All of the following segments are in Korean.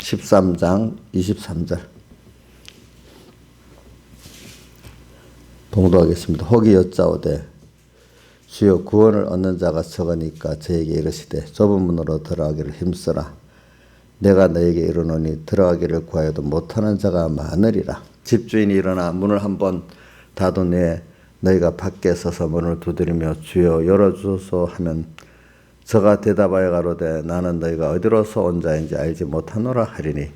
13장 23절 봉독하겠습니다. 혹이 여짜오되 주여 구원을 얻는 자가 적으니까 저에게 이르시되 좁은 문으로 들어가기를 힘쓰라. 내가 너에게 이르노니 들어가기를 구하여도 못하는 자가 많으리라. 집주인이 일어나 문을 한번 닫은 후에 너희가 밖에 서서 문을 두드리며 주여 열어주소서 하면 저가 대답하여 가로되 나는 너희가 어디로서 온 자인지 알지 못하노라 하리니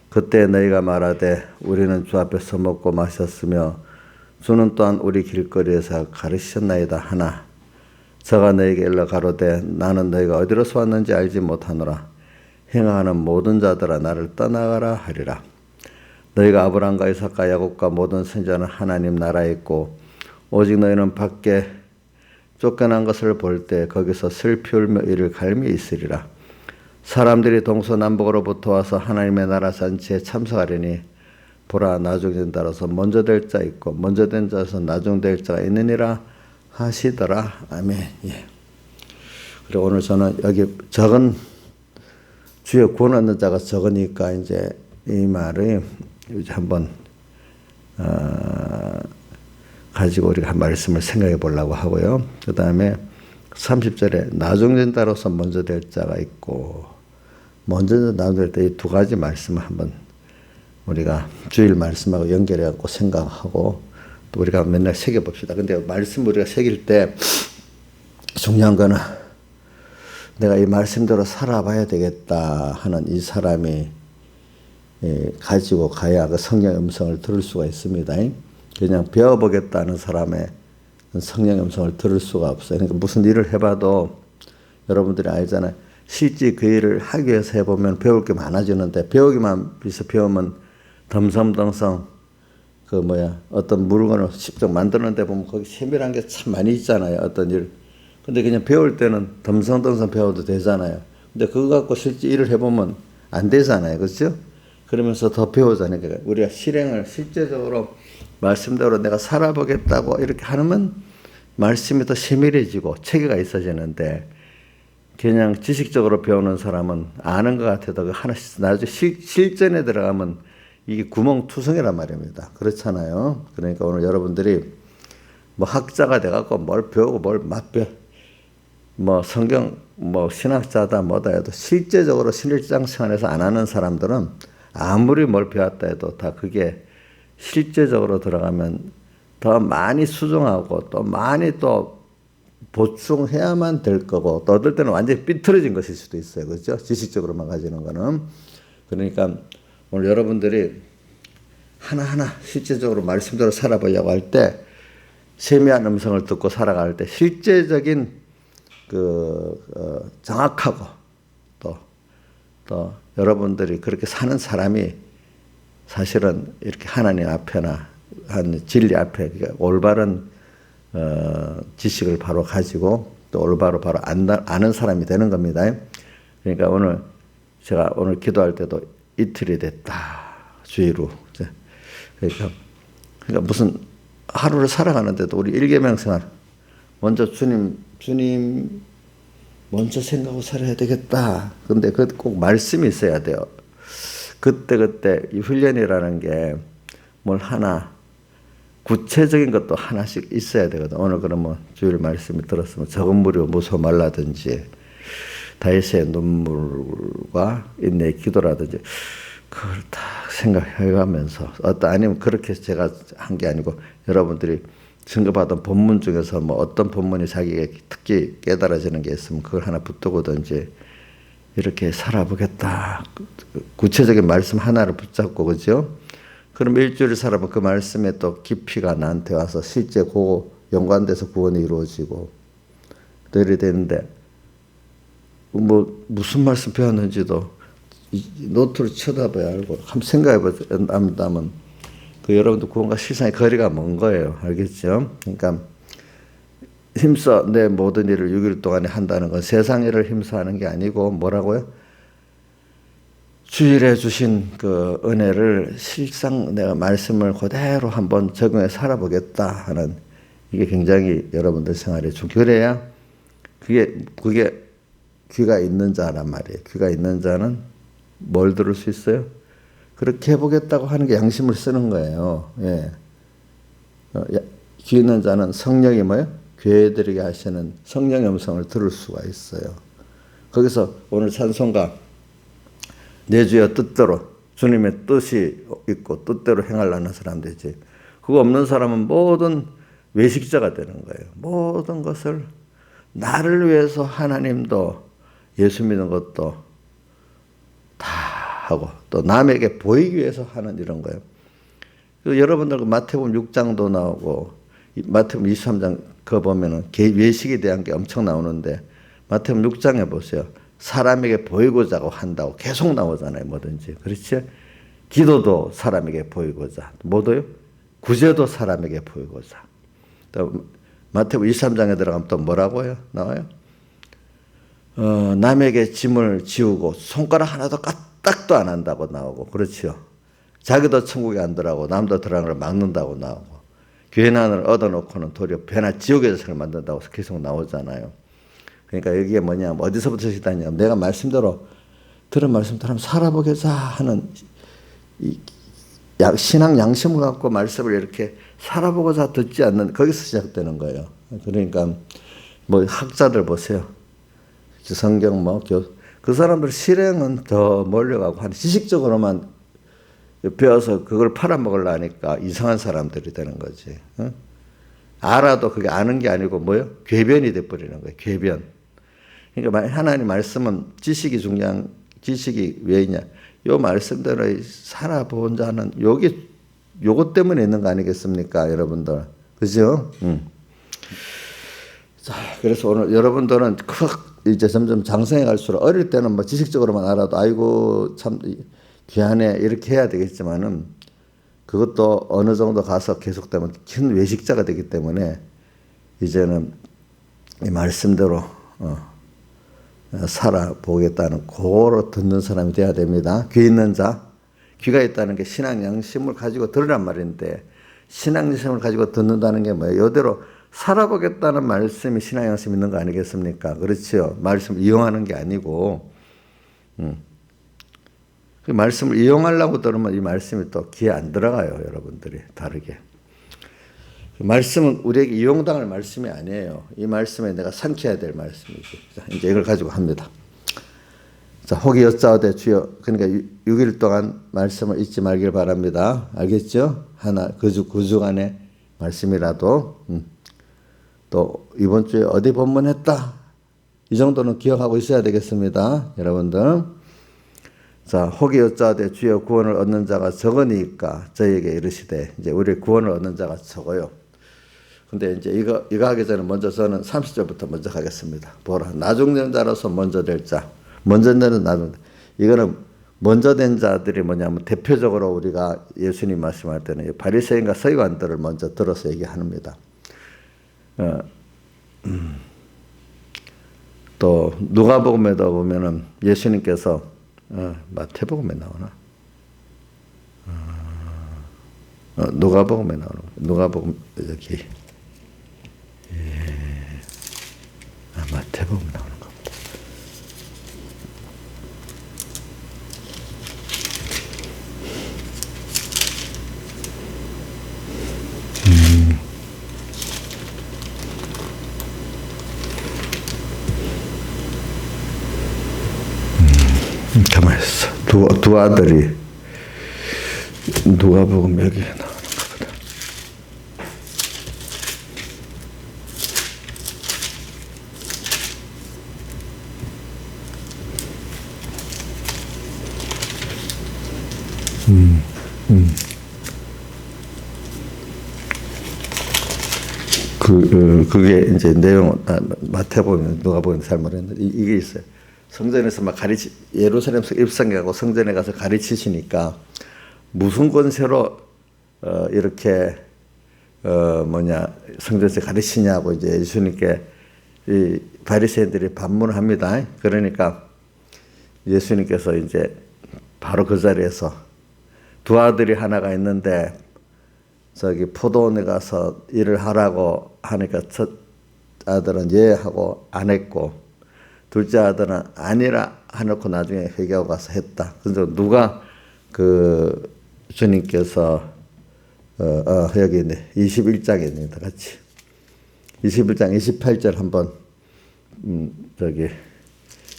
그때 너희가 말하되 우리는 주 앞에서 먹고 마셨으며 주는 또한 우리 길거리에서 가르치셨나이다 하나 저가 너희에게 일러 가로되 나는 너희가 어디로서 왔는지 알지 못하노라. 행하는 모든 자들아 나를 떠나가라 하리라. 너희가 아브라함과 이삭과 야곱과 모든 선지자는 하나님 나라에 있고 오직 너희는 밖에 쫓겨난 것을 볼 때 거기서 슬피 울며 이를 갈미 있으리라. 사람들이 동서남북으로부터 와서 하나님의 나라 잔치에 참석하리니 보라 나중된 자로서 먼저 될 자 있고 먼저 된 자로서 나중될 자가 있느니라 하시더라. 아멘. 예. 그리고 오늘 저는 여기 적은 주여 구원 얻는 자가 적으니까 이제 이 말을 이제 한번 가지고 우리가 한 말씀을 생각해 보려고 하고요. 그 다음에 30절에 나중된 자로서 먼저 될 자가 있고 먼저 나중될 때 이 두 가지 말씀을 한번 우리가 주일 말씀하고 연결해 갖고 생각하고 또 우리가 맨날 새겨 봅시다. 근데 말씀 우리가 새길 때 중요한 거는 내가 이 말씀대로 살아봐야 되겠다 하는 이 사람이 가지고 가야 그 성령의 음성을 들을 수가 있습니다. 그냥 배워보겠다는 사람의 성령의 음성을 들을 수가 없어요. 그러니까 무슨 일을 해봐도 여러분들이 알잖아요. 실제 그 일을 하기 위해서 해보면 배울 게 많아지는데 배우기만 해서 배우면 덤성덤성 어떤 물건을 직접 만드는 데 보면 거기 세밀한 게 참 많이 있잖아요. 어떤 일. 근데 그냥 배울 때는 덤성덤성 배워도 되잖아요. 근데 그거 갖고 실제 일을 해보면 안 되잖아요. 그렇죠? 그러면서 더 배우잖아요. 그러니까 우리가 실행을 실제적으로 말씀대로 내가 살아보겠다고 이렇게 하면 말씀이 더 세밀해지고 체계가 있어지는데 그냥 지식적으로 배우는 사람은 아는 것 같아도 그 하나씩 나중에 실전에 들어가면 이게 구멍투성이란 말입니다. 그렇잖아요. 그러니까 오늘 여러분들이 뭐 학자가 돼갖고 뭘 배우고 뭘 맛배 뭐 성경 뭐 신학자다 뭐다 해도 실제적으로 신일장생활에서 안 하는 사람들은 아무리 뭘 배웠다 해도 다 그게 실제적으로 들어가면 더 많이 수정하고 또 많이 또 보충해야만 될 거고 또 어떨 때는 완전히 삐뚤어진 것일 수도 있어요. 그렇죠? 지식적으로만 가지는 거는. 그러니까 오늘 여러분들이 하나하나 실제적으로 말씀대로 살아보려고 할 때 세미한 음성을 듣고 살아갈 때 실제적인 정확하고 또 여러분들이 그렇게 사는 사람이 사실은 이렇게 하나님 앞에나 한 진리 앞에 그러니까 올바른 지식을 바로 가지고 또 올바로 바로 아는 사람이 되는 겁니다. 그러니까 오늘 제가 오늘 기도할 때도 이틀이 됐다. 주의로. 그러니까 무슨 하루를 살아가는데도 우리 일계명 생활 먼저 주님 먼저 생각하고 살아야 되겠다. 근데 꼭 말씀이 있어야 돼요. 그때 이 훈련이라는 게 뭘 하나 구체적인 것도 하나씩 있어야 되거든. 오늘 그러면 주일 말씀을 들었으면 적은 물이 무소 말라든지 다윗의 눈물과 인내의 기도라든지 그걸 다 생각해가면서 아니면 그렇게 제가 한 게 아니고 여러분들이 증거받은 본문 중에서 뭐 어떤 본문이 자기에게 특히 깨달아지는 게 있으면 그걸 하나 붙들고든지 이렇게 살아보겠다. 구체적인 말씀 하나를 붙잡고 그죠? 그럼 일주일 살아보면 그 말씀에 또 깊이가 나한테 와서 실제 그 연관돼서 구원이 이루어지고 또 이래 되는데 뭐 무슨 말씀 배웠는지도 노트를 쳐다봐야 알고 한번 생각해보면 그 여러분들 구원과 실상의 거리가 먼 거예요. 알겠죠? 그러니까 힘써 내 모든 일을 6일 동안에 한다는 건 세상 일을 힘써 하는 게 아니고 뭐라고요? 주일에 주신 그 은혜를 실상 내가 말씀을 그대로 한번 적용해 살아보겠다 하는 이게 굉장히 여러분들 생활에 좀 그래야 그게 귀가 있는 자란 말이에요. 귀가 있는 자는 뭘 들을 수 있어요? 그렇게 해보겠다고 하는 게 양심을 쓰는 거예요. 예. 귀 있는 자는 성령이 뭐예요? 교회들에게 하시는 성령의 음성을 들을 수가 있어요. 거기서 오늘 찬송가 내 주여 뜻대로 주님의 뜻이 있고 뜻대로 행하려는 사람들이지. 그거 없는 사람은 모든 외식자가 되는 거예요. 모든 것을 나를 위해서 하나님도 예수 믿는 것도 다 하고 또 남에게 보이기 위해서 하는 이런 거예요. 여러분들 마태복음 6장도 나오고 마태복음 23장 그거 보면은 외식에 대한 게 엄청 나오는데 마태복음 6장에 보세요. 사람에게 보이고자 한다고 계속 나오잖아요. 뭐든지. 그렇지? 기도도 사람에게 보이고자. 뭐도요? 구제도 사람에게 보이고자. 또 마태복음 23장에 들어가면 또 뭐라고 요 나와요? 남에게 짐을 지우고 손가락 하나도 까딱도 안 한다고 나오고. 그렇죠? 자기도 천국에 안 들어가고 남도 들어가는 걸 막는다고 나오고. 괜한을 얻어놓고는 도리어 배나 지옥에서 생을 만든다고 계속 나오잖아요. 그러니까 여기에 뭐냐, 어디서부터 시작하냐면 내가 말씀대로 들은 말씀대로 한번 살아보겠다 하는 신앙 양심을 갖고 말씀을 이렇게 살아보고자 듣지 않는 거기서 시작되는 거예요. 그러니까 뭐 학자들 보세요. 성경 그 사람들 실행은 더 몰려가고 한 지식적으로만 배워서 그걸 팔아먹으려니까 이상한 사람들이 되는 거지. 알아도 그게 아는 게 아니고 뭐요? 궤변이 돼버리는 거예요. 궤변. 그러니까 하나님 말씀은 지식이 중요한, 지식이 왜 있냐? 요 말씀대로 살아본 자는 요것 때문에 있는 거 아니겠습니까? 여러분들. 그죠? 자, 그래서 오늘 여러분들은 이제 점점 장성해 갈수록 어릴 때는 뭐 지식적으로만 알아도 아이고 참 귀하네 이렇게 해야 되겠지만은 그것도 어느 정도 가서 계속되면 큰 외식자가 되기 때문에 이제는 이 말씀대로 살아보겠다는 고로 듣는 사람이 돼야 됩니다. 귀 있는 자, 귀가 있다는 게 신앙 양심을 가지고 들으란 말인데 신앙 양심을 가지고 듣는다는 게 뭐예요? 이대로 살아보겠다는 말씀이 신앙 양심 있는 거 아니겠습니까? 그렇죠. 말씀을 이용하는 게 아니고 그 말씀을 이용하려고 들으면 이 말씀이 또 귀에 안 들어가요. 여러분들이 다르게. 말씀은 우리에게 이용당할 말씀이 아니에요. 이 말씀에 내가 삼켜야 될 말씀이지. 자, 이제 이걸 가지고 합니다. 자, 혹이 여짜오되 주여. 그러니까 6일 동안 말씀을 잊지 말길 바랍니다. 알겠죠? 하나 그 주간의 말씀이라도 또 이번 주에 어디 본문했다. 이 정도는 기억하고 있어야 되겠습니다. 여러분들. 자, 혹이 여짜오되 주여 구원을 얻는 자가 적으니까 저희에게 이르시되. 이제 우리 구원을 얻는 자가 적어요. 근데 이제 이거 하기 전에 먼저 저는 30절부터 먼저 가겠습니다. 보라. 나중된 자로서 먼저 될 자. 먼저 되는 나중. 이거는 먼저 된 자들이 뭐냐면 대표적으로 우리가 예수님 말씀할 때는 바리새인과 서기관들을 먼저 들어서 얘기합니다. 또 누가복음에도 보면은 예수님께서 마태복음에 나오나? 누가복음에 나오는 누가복음 여기 마태복음 나오는 겁니다. 가만히 있어. 두 아들이 누가복음 여기에 나오는 것보다. 그게 이제 내용, 마태복음, 누가복음 잘 모르겠는데, 이게 있어요. 성전에서 막 예루살렘 입성하고 성전에 가서 가르치시니까, 무슨 권세로, 이렇게, 성전에서 가르치냐고 이제 예수님께 이 바리새인들이 반문을 합니다. 그러니까 예수님께서 이제 바로 그 자리에서 두 아들이 하나가 있는데, 저기 포도원에 가서 일을 하라고 하니까 첫 아들은 예 하고 안 했고 둘째 아들은 아니라 해놓고 나중에 회개하고 가서 했다. 그래서 누가 그 주님께서 여기 있네. 21장에 있습니다. 같이 21장 28절 한번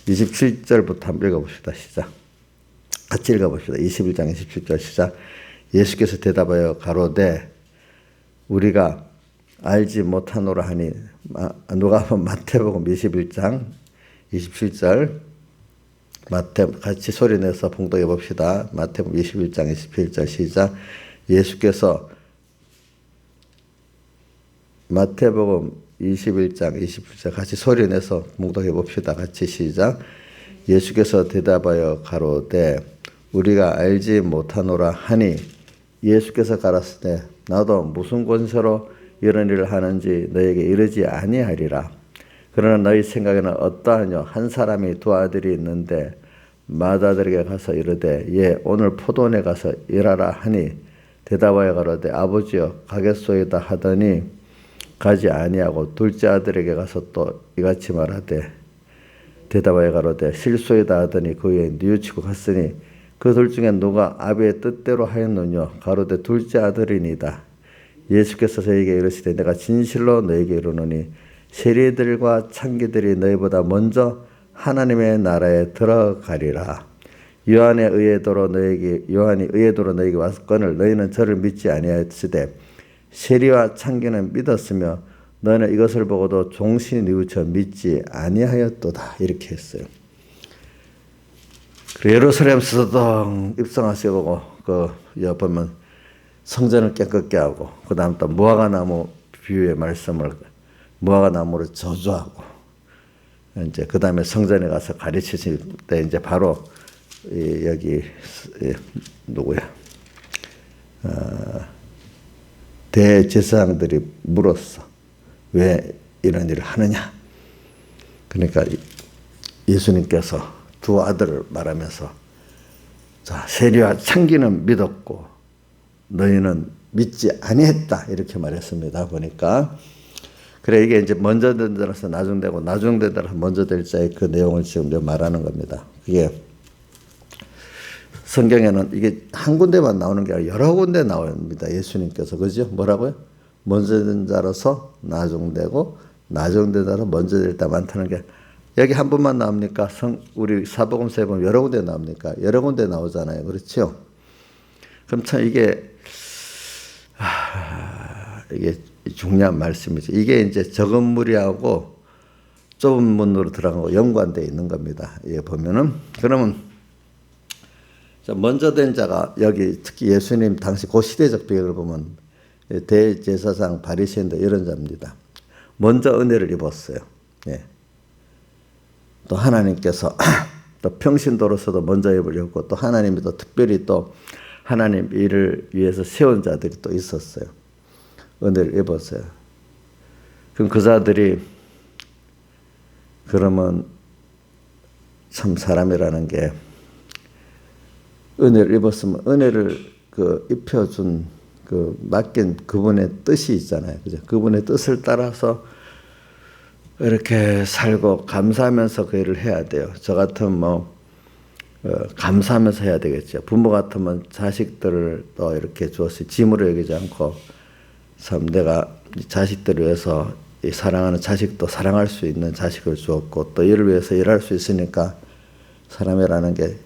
27절부터 한번 읽어봅시다. 시작. 같이 읽어봅시다. 21장 27절 시작. 예수께서 대답하여 가로되 우리가 알지 못하노라 하니 누가 한번 마태복음 21장 27절 같이 소리내서 봉독해 봅시다. 마태복음 21장 27절 시작. 예수께서 마태복음 21장 27절 같이 소리내서 봉독해 봅시다. 같이 시작. 예수께서 대답하여 가로되 우리가 알지 못하노라 하니 예수께서 가라사대 나도 무슨 권세로 이런 일을 하는지 너에게 이르지 아니하리라. 그러나 너희 생각에는 어떠하뇨? 한 사람이 두 아들이 있는데 맏아들에게 가서 이르되 예 오늘 포도원에 가서 일하라 하니 대답하여 가로되 아버지여 가겠소이다 하더니 가지 아니하고 둘째 아들에게 가서 또 이같이 말하되 대답하여 가로되 실소이다 하더니 그 후에 뉘우치고 갔으니 그 둘 중에 누가 아비의 뜻대로 하였느뇨? 가로되 둘째 아들이니이다. 예수께서 저에게 이르시되 내가 진실로 너에게 이르노니 세리들과 창기들이 너희보다 먼저 하나님의 나라에 들어가리라. 요한이 의도로 너에게 왔거늘 너희는 저를 믿지 아니하였으되 세리와 창기는 믿었으며 너희는 이것을 보고도 종신이 뉘우쳐 믿지 아니하였도다. 이렇게 했어요. 예루살렘 서동 입성하시고 보면 성전을 깨끗게 하고 그 다음 또 무화과나무 비유의 말씀을 무화과나무를 저주하고 이제 그 다음에 성전에 가서 가르치실 때 이제 바로 여기 누구야 대제사장들이 물었어. 왜 이런 일을 하느냐? 그러니까 예수님께서 두 아들을 말하면서 자 세리와 창기는 믿었고 너희는 믿지 아니했다 이렇게 말했습니다. 보니까 그래 이게 이제 먼저 된 자라서 나중되고 나중된 자라서 먼저 될 자의 그 내용을 지금 말하는 겁니다. 그게 성경에는 이게 한 군데만 나오는 게 아니라 여러 군데 나옵니다. 예수님께서 그죠? 뭐라고요? 먼저 된 자로서 나중되고 나중된 자로 먼저 될 때 많다는 게 여기 한 번만 나옵니까? 우리 사복음서에 보면 여러 군데 나옵니까? 여러 군데 나오잖아요. 그렇죠? 그럼 참 이게 중요한 말씀이죠. 이게 이제 적은 무리하고 좁은 문으로 들어간 거 연관되어 있는 겁니다. 예, 보면은 그러면 먼저 된 자가 여기 특히 예수님 당시 그 시대적 배경을 보면 대제사장 바리새인들 이런 자입니다. 먼저 은혜를 입었어요. 예. 또 하나님께서 또 평신도로서도 먼저 입으려고 또 하나님이 또 특별히 또 하나님 일을 위해서 세운 자들이 또 있었어요. 은혜를 입었어요. 그럼 그 자들이 그러면 참 사람이라는 게 은혜를 입었으면 은혜를 입혀준 맡긴 그분의 뜻이 있잖아요. 그죠? 그분의 뜻을 따라서 이렇게 살고 감사하면서 그 일을 해야 돼요. 저 같으면 감사하면서 해야 되겠죠. 부모 같으면 자식들을 또 이렇게 주었으니 짐으로 여기지 않고 참 내가 자식들을 위해서 사랑하는 자식도 사랑할 수 있는 자식을 주었고 또 이를 위해서 일할 수 있으니까 사람이라는 게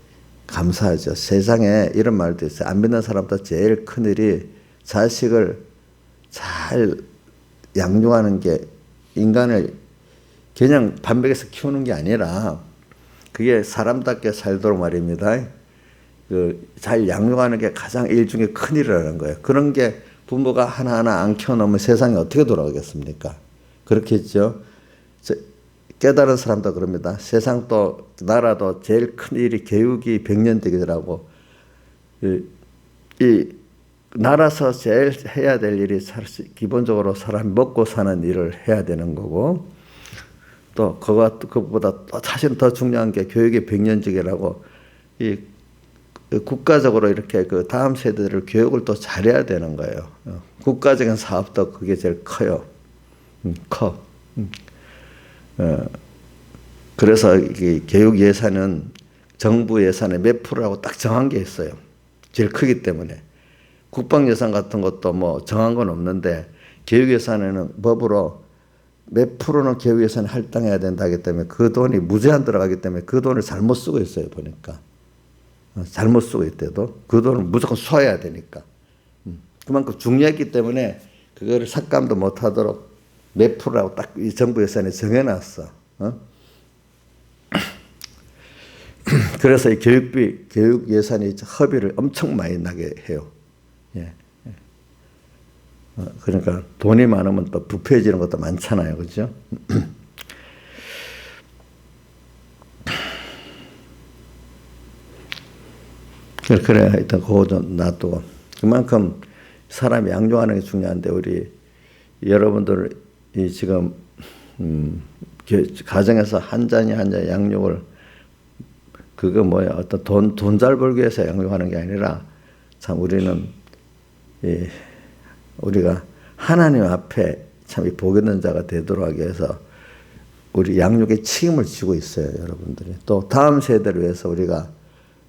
감사하죠. 세상에 이런 말도 있어요. 안 믿는 사람도 제일 큰 일이 자식을 잘 양육하는 게 인간을 그냥 반백에서 키우는 게 아니라 그게 사람답게 살도록 말입니다. 잘 양육하는 게 가장 일 중에 큰 일이라는 거예요. 그런 게 부모가 하나하나 안 키워놓으면 세상이 어떻게 돌아가겠습니까? 그렇겠죠. 깨달은 사람도 그럽니다. 세상도 나라도 제일 큰 일이 교육이 백년대계라고 이 나라서 제일 해야 될 일이 기본적으로 사람이 먹고 사는 일을 해야 되는 거고 또 그것보다 또 사실 더 중요한 게 교육의 백년지기라고 이 국가적으로 이렇게 그 다음 세대를 교육을 또 잘해야 되는 거예요. 국가적인 사업도 그게 제일 커요. 커. 그래서 이 교육 예산은 정부 예산의 몇 프로라고 딱 정한 게 있어요. 제일 크기 때문에. 국방 예산 같은 것도 뭐 정한 건 없는데 교육 예산에는 법으로 몇 프로는 교육 예산에 할당해야 된다 하기 때문에 그 돈이 무제한 들어가기 때문에 그 돈을 잘못 쓰고 있어요. 보니까. 잘못 쓰고 있대도 그 돈을 무조건 쏴야 되니까. 그만큼 중요했기 때문에 그거를 삭감도 못하도록 몇 프로라고 딱 이 정부 예산에 정해놨어. 그래서 이 교육 예산이 허비를 엄청 많이 나게 해요. 예. 그러니까 돈이 많으면 또 부패해지는 것도 많잖아요. 그죠? 그래, 하여튼 그거 좀 놔두고. 그만큼 사람이 양육하는 게 중요한데, 우리 여러분들 이 지금, 가정에서 한 잔이 양육을, 그거 뭐야, 어떤 돈 잘 벌기 위해서 양육하는 게 아니라, 참 우리는, 우리가 하나님 앞에 참 이 복 있는 자가 되도록 하기 위해서 우리 양육의 책임을 지고 있어요, 여러분들이. 또 다음 세대를 위해서 우리가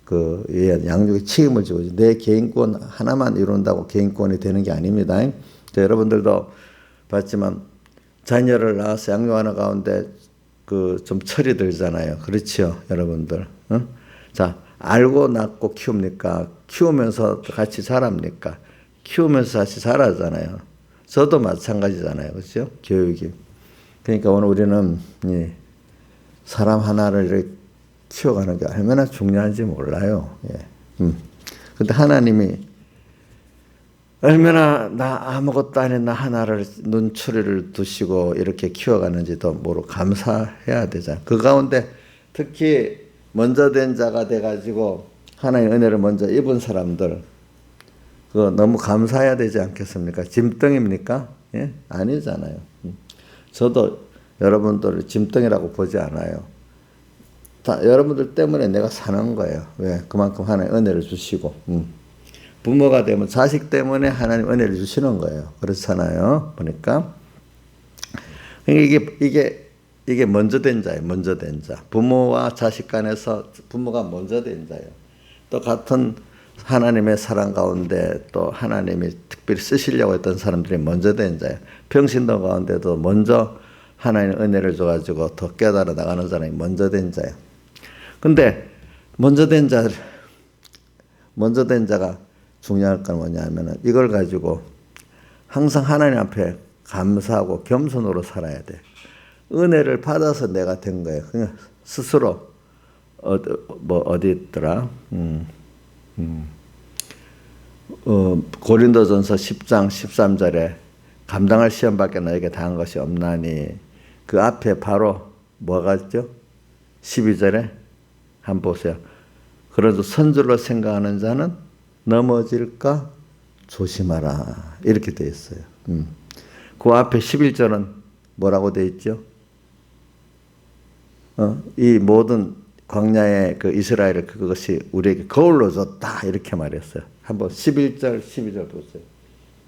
그 양육의 책임을 지고 있어요. 내 개인권 하나만 이룬다고 개인권이 되는 게 아닙니다. 여러분들도 봤지만 자녀를 낳아서 양육하는 가운데 그 좀 철이 들잖아요. 그렇죠, 여러분들. 응? 자, 알고 낳고 키웁니까? 키우면서 같이 자랍니까? 키우면서 같이 자라잖아요. 저도 마찬가지잖아요. 그렇죠? 교육이. 그러니까 오늘 우리는 사람 하나를 이렇게 키워가는 게 얼마나 중요한지 몰라요. 근데 하나님이 얼마나 나 아무것도 아닌 나 하나를 눈초리를 두시고 이렇게 키워가는지도 모르고 감사해야 되잖아요. 그 가운데 특히 먼저 된 자가 돼가지고 하나님의 은혜를 먼저 입은 사람들, 그거 너무 감사해야 되지 않겠습니까? 짐덩입니까? 예? 아니잖아요. 저도 여러분들을 짐덩이라고 보지 않아요. 다 여러분들 때문에 내가 사는 거예요. 왜? 그만큼 하나님 은혜를 주시고. 부모가 되면 자식 때문에 하나님 은혜를 주시는 거예요. 그렇잖아요. 보니까. 이게 먼저 된 자예요. 먼저 된 자. 부모와 자식 간에서 부모가 먼저 된 자예요. 또 같은 하나님의 사랑 가운데 또 하나님이 특별히 쓰시려고 했던 사람들이 먼저 된 자예요. 평신도 가운데도 먼저 하나님의 은혜를 줘가지고 더 깨달아 나가는 사람이 먼저 된 자예요. 근데 먼저 된 자가 중요할 건 뭐냐면은 이걸 가지고 항상 하나님 앞에 감사하고 겸손으로 살아야 돼. 은혜를 받아서 내가 된 거예요. 그냥 스스로 어디 있더라? 고린도전서 10장 13절에 감당할 시험밖에 너에게 당한 것이 없나니, 그 앞에 바로 뭐가 있죠? 12절에 한번 보세요. 그래도 선줄로 생각하는 자는 넘어질까 조심하라, 이렇게 되어 있어요. 그 앞에 11절은 뭐라고 되어 있죠? 이 모든 광야의 그 이스라엘을 그것이 우리에게 거울로 줬다, 이렇게 말했어요. 한번 11절 12절 보세요.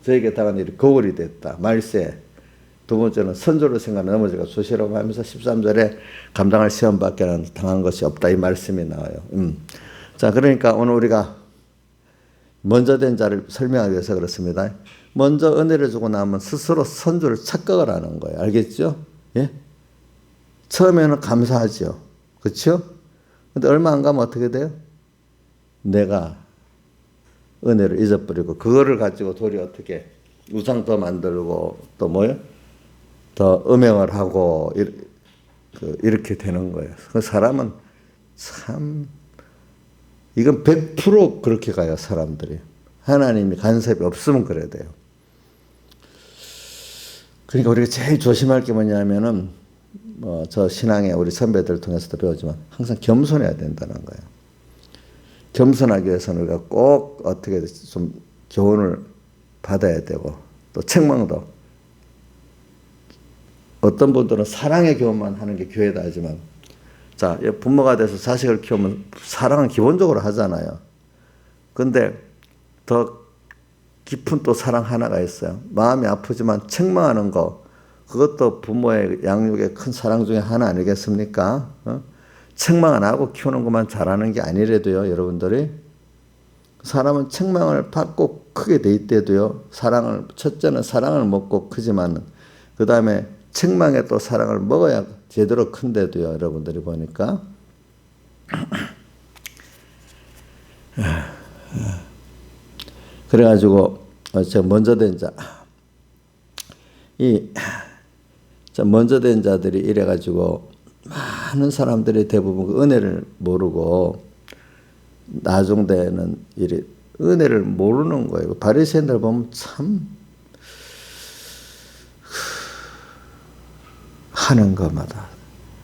저에게 당한 일이 거울이 됐다, 말세. 두 번째는 선조로 생각하는 넘어질까 조심하라고 하면서 13절에 감당할 시험밖에 당한 것이 없다, 이 말씀이 나와요. 자, 그러니까 오늘 우리가 먼저 된 자를 설명하기 위해서 그렇습니다. 먼저 은혜를 주고 나면 스스로 선조를 착각을 하는 거예요. 알겠죠? 예? 처음에는 감사하죠. 그렇죠? 근데 얼마 안 가면 어떻게 돼요? 내가 은혜를 잊어버리고 그거를 가지고 도리어 어떻게 우상도 만들고 또 뭐요? 더 음행을 하고 이렇게 되는 거예요. 그 사람은 참 이건 100% 그렇게 가요, 사람들이. 하나님이 간섭이 없으면 그래야 돼요. 그러니까 우리가 제일 조심할 게 뭐냐면은 저 신앙의 우리 선배들 통해서도 배우지만 항상 겸손해야 된다는 거예요. 겸손하기 위해서는 우리가 꼭 어떻게 좀 교훈을 받아야 되고, 또 책망도. 어떤 분들은 사랑의 교훈만 하는 게 교회다 하지만, 자, 부모가 돼서 자식을 키우면 사랑은 기본적으로 하잖아요. 근데 더 깊은 또 사랑 하나가 있어요. 마음이 아프지만 책망하는 거, 그것도 부모의 양육의 큰 사랑 중에 하나 아니겠습니까? 책망 안 하고 키우는 것만 잘하는 게 아니래도요, 여러분들이. 사람은 책망을 받고 크게 돼 있대도요, 첫째는 사랑을 먹고 크지만, 그 다음에 책망에 또 사랑을 먹어야 제대로 큰데도요, 여러분들이 보니까. 그래가지고, 제가 먼저 된 자, 먼저 된 자들이 이래가지고, 많은 사람들이 대부분 그 은혜를 모르고, 나중대는 은혜를 모르는 거예요. 바리새인들 보면 참, 하는 것마다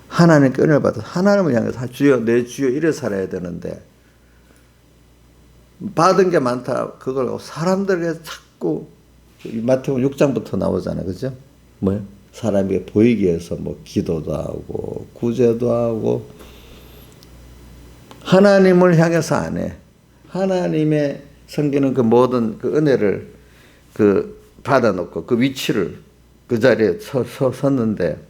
하나님께 은혜를 받아 하나님을 향해서 주여 내 주여 이래 살아야 되는데 받은 게 많다 그걸 사람들에게 자꾸 마태복음 6장부터 나오잖아요. 그죠? 뭐요? 사람에게 보이기 위해서 뭐 기도도 하고 구제도 하고 하나님을 향해서 안 해. 하나님의 섬기는 그 모든 그 은혜를 받아놓고 그 위치를 그 자리에 섰는데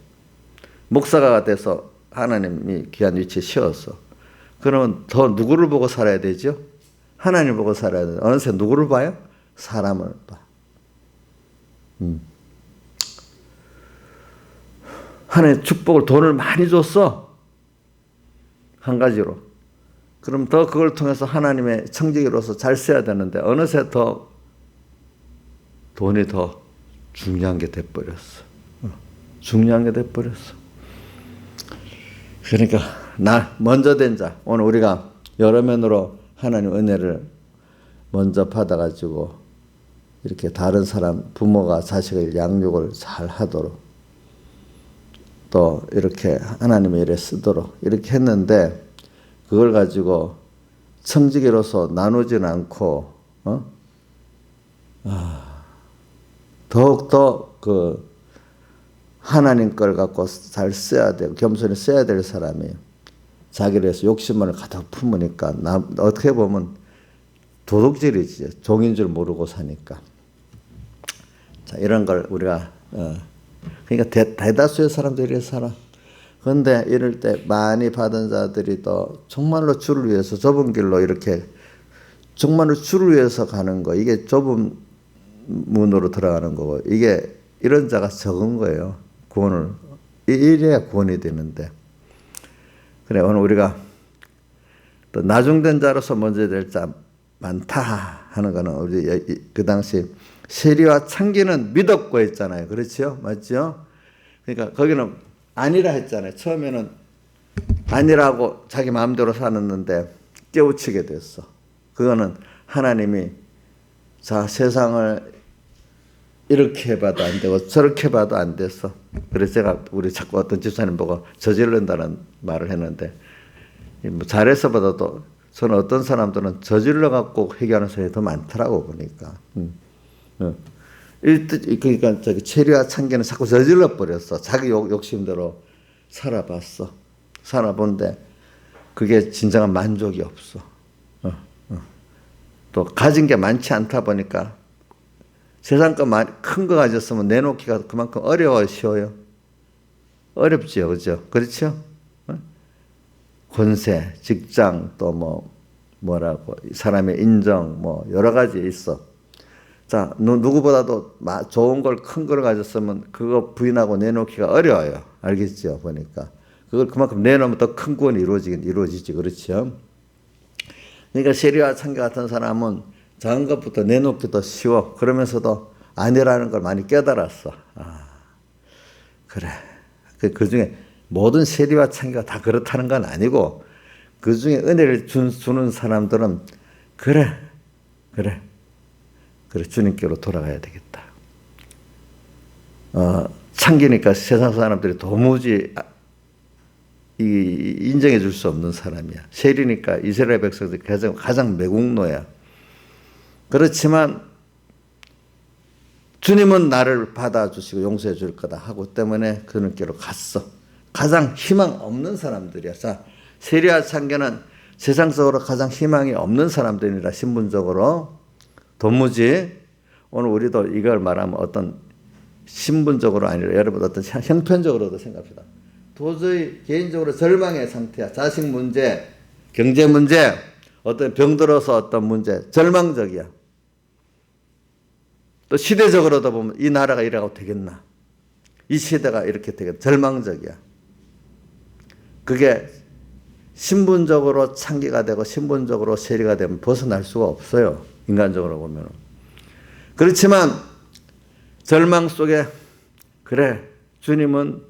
목사가 돼서 하나님이 귀한 위치에 씌웠어. 그러면 더 누구를 보고 살아야 되죠? 하나님을 보고 살아야 돼. 어느새 누구를 봐요? 사람을 봐. 하나님 축복을 돈을 많이 줬어. 한 가지로. 그럼 더 그걸 통해서 하나님의 청지기로서 잘 써야 되는데 어느새 더 돈이 더 중요한 게 돼버렸어. 중요한 게 돼버렸어. 그러니까 먼저 된 자, 오늘 우리가 여러 면으로 하나님 은혜를 먼저 받아가지고 이렇게 다른 사람, 부모가 자식을 양육을 잘 하도록 또 이렇게 하나님의 일에 쓰도록 이렇게 했는데 그걸 가지고 청지기로서 나누지는 않고 더욱더 하나님 걸 갖고 잘 써야 되고 겸손히 써야 될 사람이에요. 자기를 위해서 욕심을 가득 품으니까 어떻게 보면 도둑질이지. 종인 줄 모르고 사니까. 자, 이런 걸 우리가 그러니까 대다수의 사람들이 살아. 그런데 이럴 때 많이 받은 자들이 또 정말로 주를 위해서 좁은 길로 이렇게 정말로 주를 위해서 가는 거, 이게 좁은 문으로 들어가는 거고, 이게 이런 자가 적은 거예요. 구원을 이래야 구원이 되는데. 그래, 오늘 우리가 또 나중된 자로서 먼저 될 자 많다 하는 거는 우리 그 당시 세리와 창기는 믿었고 했잖아요. 그렇죠? 맞죠? 그러니까 거기는 아니라 했잖아요. 처음에는 아니라고 자기 마음대로 살았는데 깨우치게 됐어. 그거는 하나님이 자, 세상을 이렇게 봐도 안 되고 저렇게 봐도 안 됐어. 그래서 제가 우리 자꾸 어떤 집사님 보고 저지른다는 말을 했는데 뭐 잘해서보다도 저는 어떤 사람들은 저질러 갖고 회개하는 사람이 더 많더라고 보니까. 그러니까 저기 체리와 창기는 자꾸 저질러 버렸어. 자기 욕심대로 살아봤어. 살아본데 그게 진정한 만족이 없어. 또 가진 게 많지 않다 보니까 세상 거 큰 거 가졌으면 내놓기가 그만큼 쉬워요. 어렵지요, 그죠? 그렇죠? 권세, 직장, 또 뭐라고, 사람의 인정, 여러 가지 있어. 자, 누구보다도 좋은 걸, 큰 걸 가졌으면 그거 부인하고 내놓기가 어려워요. 알겠죠? 보니까. 그걸 그만큼 내놓으면 더 큰 구원이 이루어지지. 그렇죠? 그러니까 세리와 창기 같은 사람은 작은 것부터 내놓기도 쉬워. 그러면서도 아니라는 걸 많이 깨달았어. 그래. 그 중에 모든 세리와 창기가 다 그렇다는 건 아니고 그 중에 은혜를 주는 사람들은 그래 주님께로 돌아가야 되겠다. 창기니까 세상 사람들이 도무지 인정해 줄 수 없는 사람이야. 세리니까 이스라엘 백성들이 가장 매국노야. 그렇지만 주님은 나를 받아주시고 용서해 줄 거다 하고 때문에 그분께로 갔어. 가장 희망 없는 사람들이야. 자, 세리와 창기는 세상적으로 가장 희망이 없는 사람들이라 신분적으로 도무지 오늘 우리도 이걸 말하면 어떤 신분적으로 아니라 여러분 어떤 형편적으로도 생각합시다. 도저히 개인적으로 절망의 상태야. 자식 문제, 경제 문제, 어떤 병들어서 어떤 문제, 절망적이야. 또 시대적으로도 보면 이 나라가 이래가도 되겠나? 이 시대가 이렇게 되겠나? 절망적이야. 그게 신분적으로 창기가 되고 신분적으로 세리가 되면 벗어날 수가 없어요. 인간적으로 보면. 그렇지만 절망 속에 그래 주님은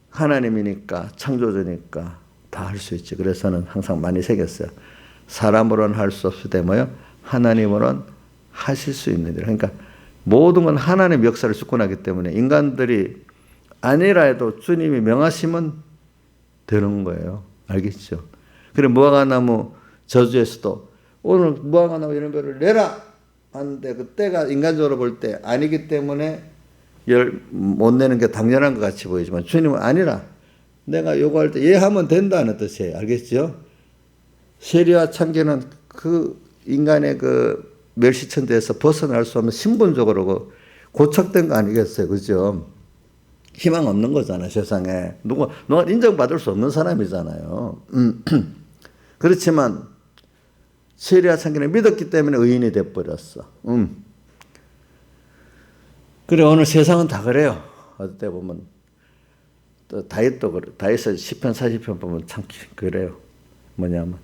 하나님이니까 창조주니까 다 할 수 있지. 그래서 저는 항상 많이 새겼어요. 사람으로는 할 수 없을 뭐요? 하나님으로는 하실 수 있는 일. 그러니까 모든 건 하나님 역사를 주권하기 때문에 인간들이 아니라 해도 주님이 명하시면 되는 거예요. 알겠죠? 그래 무화과나무 저주에서도 오늘 무화과나무 이런 거를 내라 하는데 그때가 인간적으로 볼 때 아니기 때문에 열 못 내는 게 당연한 것 같이 보이지만 주님은 아니라 내가 요구할 때 예 하면 된다는 뜻이에요. 알겠죠? 세리와 창기는 그 인간의 그 멸시천대에서 벗어날 수 없는 신분적으로 고착된 거 아니겠어요? 그죠? 희망 없는 거잖아요. 세상에. 누가 인정받을 수 없는 사람이잖아요. 그렇지만 세리와 창기는 믿었기 때문에 의인이 돼버렸어. 그래 오늘 세상은 다 그래요. 어떨 때 보면 또 다윗도 그래. 다윗의 시편 40편 보면 참 그래요. 뭐냐면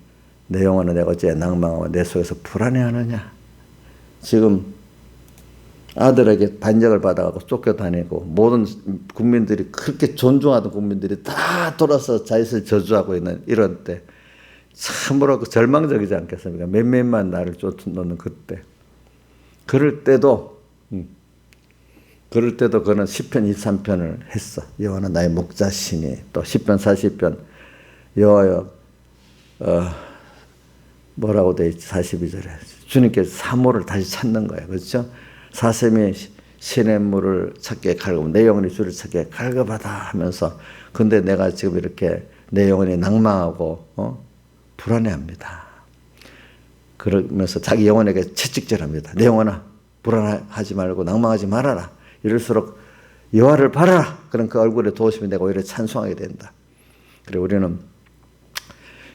내 영혼은 내가 어째 낭망하고 내 속에서 불안해하느냐. 지금 아들에게 반역을 받아가고 쫓겨다니고 모든 국민들이 그렇게 존중하던 국민들이 다 돌아서 자신을 저주하고 있는 이런 때 참으로 절망적이지 않겠습니까? 몇몇만 나를 쫓는 그때. 그럴 때도 그는 시편 23편을 했어. 여호와는 나의 목자시니. 또 시편 40편 여호와여 뭐라고 돼 있지? 42절에 주님께서 사모를 다시 찾는 거예요. 그렇죠? 사슴이 시냇물을 찾게 갈급하고 내 영혼이 주를 찾게 갈급하다 하면서 근데 내가 지금 이렇게 내 영혼이 낭망하고 불안해합니다. 그러면서 자기 영혼에게 채찍질합니다. 내 영혼아 불안하지 말고 낭망하지 말아라. 이럴수록 여호와를 바라라. 그럼 그 얼굴에 도우심이 내가 오히려 찬송하게 된다. 그래 우리는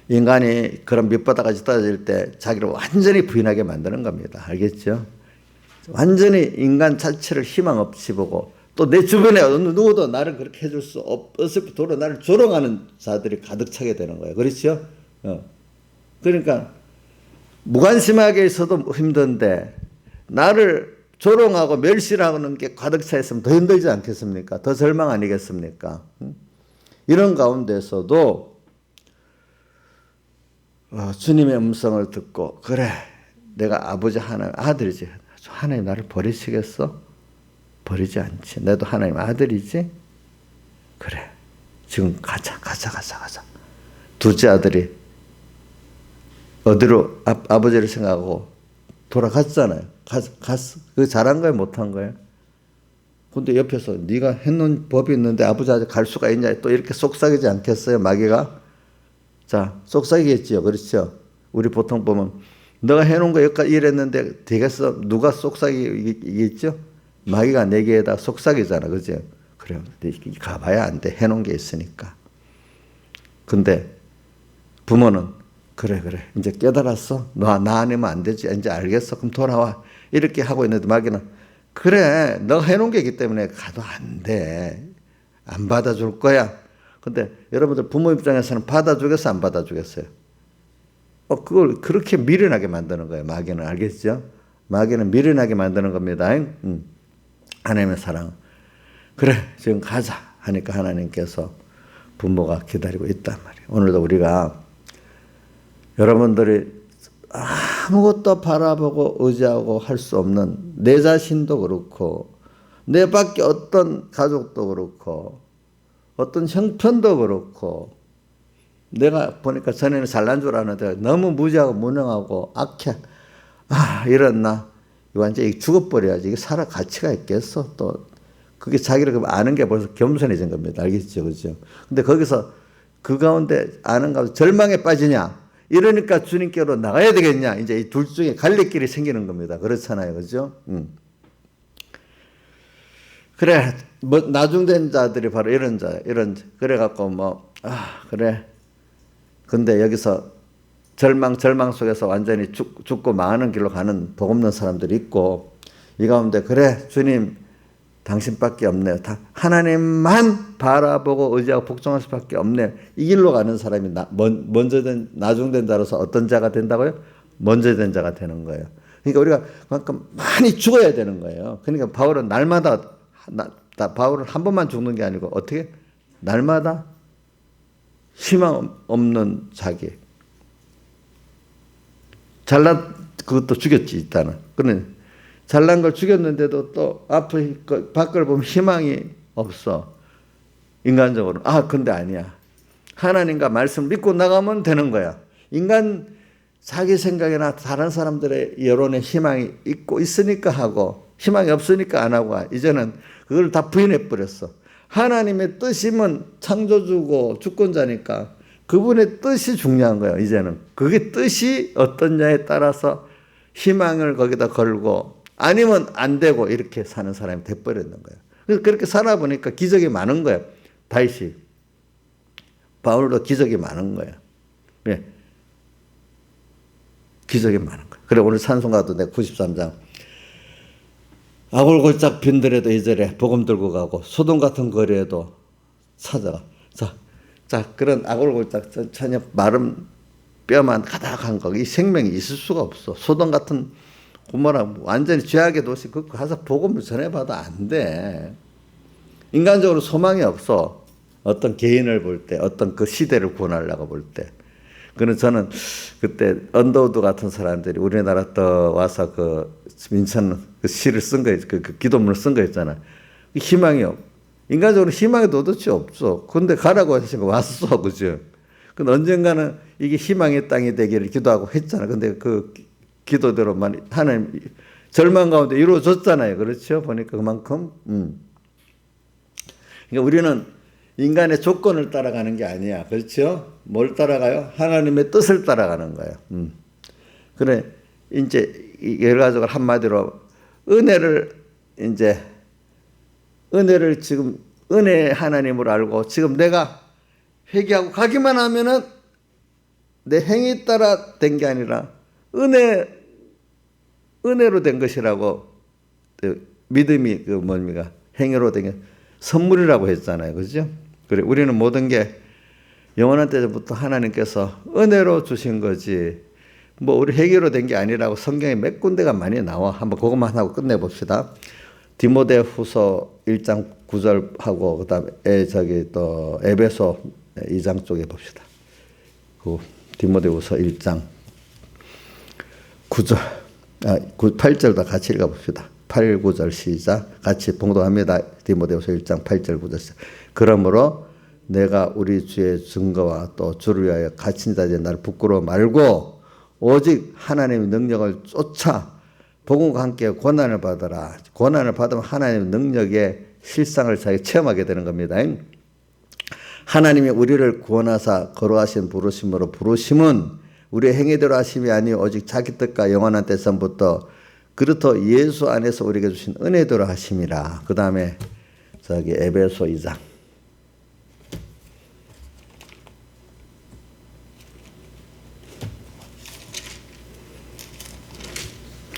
인간이 그런 밑바닥까지 떨어질 때 자기를 완전히 부인하게 만드는 겁니다. 알겠죠? 완전히 인간 자체를 희망 없이 보고 또 내 주변에 누구도 나를 그렇게 해줄 수 없을 도로 나를 조롱하는 자들이 가득 차게 되는 거예요. 그렇죠? 그러니까 무관심하게 있어도 힘든데 나를 조롱하고 멸시하는 게 가득 차 있으면 더 힘들지 않겠습니까? 더 절망 아니겠습니까? 이런 가운데서도 주님의 음성을 듣고 그래 내가 아버지 하나님 아들이지. 하나님 나를 버리시겠어? 버리지 않지. 나도 하나님 아들이지? 그래 지금 가자. 둘째 아들이 어디로 아버지를 생각하고 돌아갔잖아요. 갔어. 그 잘한 거예요? 못한 거예요? 근데 옆에서 네가 해놓은 법이 있는데 아버지 아직 갈 수가 있냐? 또 이렇게 속삭이지 않겠어요? 마귀가? 자, 속삭이겠지요. 그렇죠? 우리 보통 보면 너가 해놓은 거 여기까지 이랬는데 되겠어? 누가 속삭이겠죠? 마귀가 내게에다 속삭이잖아. 그죠? 그래요. 가봐야 안 돼. 해놓은 게 있으니까. 근데 부모는 그래 이제 깨달았어? 너 나 아니면 안 되지. 이제 알겠어. 그럼 돌아와. 이렇게 하고 있는데 마귀는 그래 너가 해놓은 게 있기 때문에 가도 안 돼. 안 받아줄 거야. 근데 여러분들 부모 입장에서는 받아주겠어 안 받아주겠어요? 그걸 그렇게 미련하게 만드는 거예요. 마귀는. 알겠죠? 마귀는 미련하게 만드는 겁니다. 하나님의 사랑. 그래 지금 가자 하니까 하나님께서 부모가 기다리고 있단 말이에요. 오늘도 우리가 여러분들이 아무것도 바라보고 의지하고 할 수 없는 내 자신도 그렇고 내 밖에 어떤 가족도 그렇고 어떤 형편도 그렇고 내가 보니까 전에는 잘난 줄 아는데 너무 무지하고 무능하고 악해. 이런 나 이거 완전히 죽어버려야지. 이게 살아 가치가 있겠어. 또 그게 자기를 아는 게 벌써 겸손해진 겁니다. 알겠죠? 그죠? 근데 거기서 그 가운데 아는 가운데 절망에 빠지냐? 이러니까 주님께로 나가야 되겠냐? 이제 이 둘 중에 갈래길이 생기는 겁니다. 그렇잖아요. 그죠? 그래, 뭐 나중된 자들이 바로 이런 그래갖고 그래. 근데 여기서 절망 속에서 완전히 죽고 망하는 길로 가는 복 없는 사람들이 있고, 이 가운데 그래 주님 당신밖에 없네요. 하나님만 바라보고 의지하고 복종할 수밖에 없네. 이 길로 가는 사람이 나중된 자로서 어떤 자가 된다고요? 먼저 된 자가 되는 거예요. 그러니까 우리가 그만큼 많이 죽어야 되는 거예요. 그러니까 바울은 날마다 바울은 한 번만 죽는 게 아니고 어떻게? 날마다 희망 없는 자기. 잘난 그것도 죽였지 일단은. 그러니 잘난 걸 죽였는데도 또 앞을 밖을 보면 희망이 없어. 인간적으로. 근데 아니야. 하나님과 말씀 믿고 나가면 되는 거야. 인간 자기 생각이나 다른 사람들의 여론에 희망이 있으니까 하고 희망이 없으니까 안 하고 이제는 그걸 다 부인해 버렸어. 하나님의 뜻이면 창조주고 주권자니까 그분의 뜻이 중요한 거예요. 이제는 그게 뜻이 어떠냐에 따라서 희망을 거기다 걸고 아니면 안 되고 이렇게 사는 사람이 돼버렸는 거예요. 그래서 그렇게 살아보니까 기적이 많은 거예요. 다윗이. 바울도 기적이 많은 거예요. 네. 기적이 많은 거예요. 그래 오늘 찬송가도 내 93장 아골골짝 빈들에도 이절에 복음 들고 가고 소돔 같은 거리에도 찾아가. 자 그런 아골골짝 전혀 마른 뼈만 가득한 거기 생명이 있을 수가 없어. 소돔 같은 고모라 완전히 죄악의 도시 그 가서 복음을 전해봐도 안 돼. 인간적으로 소망이 없어. 어떤 개인을 볼 때, 어떤 그 시대를 구원하려고 볼 때. 그는 저는 그때 언더우드 같은 사람들이 우리나라 또 와서 그 민천 그 시를 쓴 거, 그 기도문을 쓴 거 있잖아. 희망이 없. 인간적으로 희망이 도대체 없어. 근데 가라고 하시면 왔어, 그죠? 근데 언젠가는 이게 희망의 땅이 되기를 기도하고 했잖아. 근데 그 기도대로만 하나님 절망 가운데 이루어졌잖아요. 그렇죠? 보니까 그만큼. 그러니까 우리는 인간의 조건을 따라가는 게 아니야. 그렇죠? 뭘 따라가요? 하나님의 뜻을 따라가는 거예요. 그래, 이제 여러 가지로 한마디로 은혜를 지금 은혜 하나님으로 알고 지금 내가 회개하고 가기만 하면은 내 행위 따라 된 게 아니라 은혜로 된 것이라고 믿음이 그 뭡니까? 행위로 된 게 선물이라고 했잖아요. 그죠? 그래, 우리는 모든 게 영원한 때부터 하나님께서 은혜로 주신 거지, 우리 행위로 된 게 아니라고 성경에 몇 군데가 많이 나와. 한번 그것만 하고 끝내봅시다. 디모데후서 1장 9절하고, 그 다음에 또 에베소 2장 쪽에 봅시다. 그 디모데후서 1장 9절, 8절도 같이 읽어봅시다. 8, 9절 시작. 같이 봉독합니다. 디모데후서 1장 8절 9절 시작. 그러므로 내가 우리 주의 증거와 또 주를 위하여 갇힌 자들이 나를 부끄러워 말고 오직 하나님의 능력을 쫓아 복음과 함께 고난을 받아라. 고난을 받으면 하나님의 능력의 실상을 자기 체험하게 되는 겁니다. 하나님이 우리를 구원하사 거룩하신 부르심으로 부르심은 우리의 행위대로 하심이 아니요 오직 자기 뜻과 영원한 때선부터 그렇다 예수 안에서 우리에게 주신 은혜대로 하심이라. 그 다음에 에베소 2장.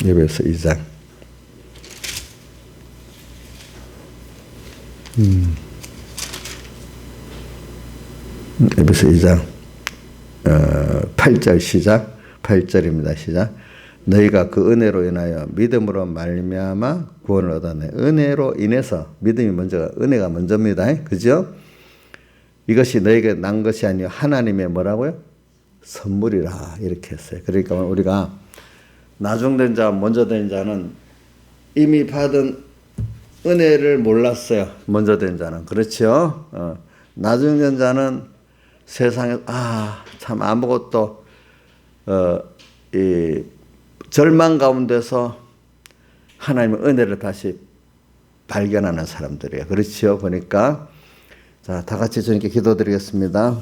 에베소 2장. 에베소 2장 8절 시작. 8절입니다. 시작. 너희가 그 은혜로 인하여 믿음으로 말미암아 구원을 얻었네. 은혜로 인해서 믿음이 먼저, 은혜가 먼저입니다. 그죠? 이것이 너희에게 난 것이 아니요 하나님의 뭐라고요? 선물이라 이렇게 했어요. 그러니까 우리가 나중된 자, 먼저 된 자는 이미 받은 은혜를 몰랐어요. 먼저 된 자는. 그렇죠? 나중된 자는 세상에 참 아무것도 이 절망 가운데서 하나님의 은혜를 다시 발견하는 사람들이에요. 그렇죠? 보니까 자, 다 같이 주님께 기도드리겠습니다.